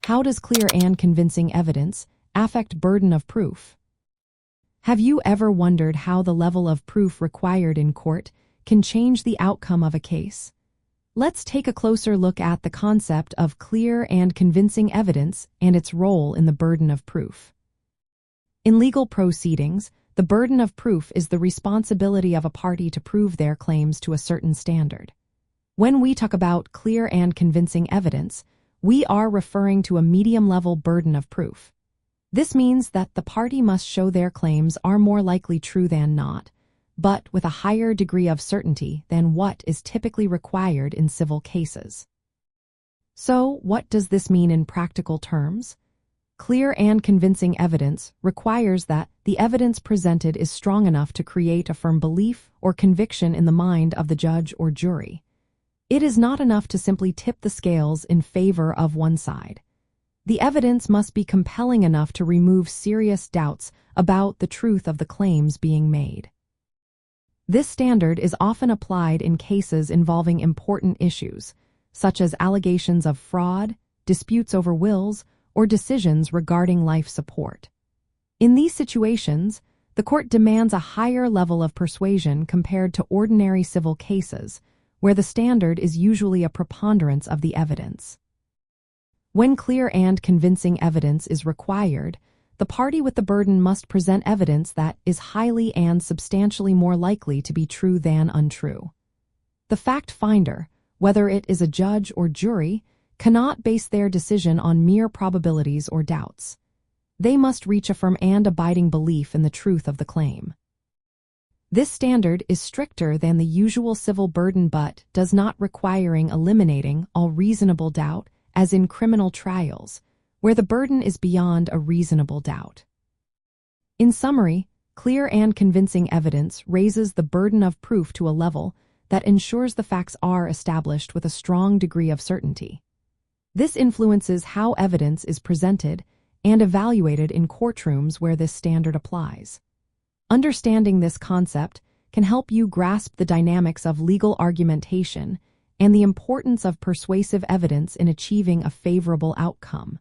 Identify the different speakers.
Speaker 1: How does clear and convincing evidence affect burden of proof? Have you ever wondered how the level of proof required in court can change the outcome of a case? Let's take a closer look at the concept of clear and convincing evidence and its role in the burden of proof. In legal proceedings, the burden of proof is the responsibility of a party to prove their claims to a certain standard. When we talk about clear and convincing evidence, we are referring to a medium-level burden of proof. This means that the party must show their claims are more likely true than not, but with a higher degree of certainty than what is typically required in civil cases. So, what does this mean in practical terms? Clear and convincing evidence requires that the evidence presented is strong enough to create a firm belief or conviction in the mind of the judge or jury. It is not enough to simply tip the scales in favor of one side. The evidence must be compelling enough to remove serious doubts about the truth of the claims being made. This standard is often applied in cases involving important issues, such as allegations of fraud, disputes over wills, or decisions regarding life support. In these situations, the court demands a higher level of persuasion compared to ordinary civil cases, where the standard is usually a preponderance of the evidence. When clear and convincing evidence is required, the party with the burden must present evidence that is highly and substantially more likely to be true than untrue. The fact finder, whether it is a judge or jury, cannot base their decision on mere probabilities or doubts. They must reach a firm and abiding belief in the truth of the claim. This standard is stricter than the usual civil burden but does not require eliminating all reasonable doubt, as in criminal trials, where the burden is beyond a reasonable doubt. In summary, clear and convincing evidence raises the burden of proof to a level that ensures the facts are established with a strong degree of certainty. This influences how evidence is presented and evaluated in courtrooms where this standard applies. Understanding this concept can help you grasp the dynamics of legal argumentation and the importance of persuasive evidence in achieving a favorable outcome.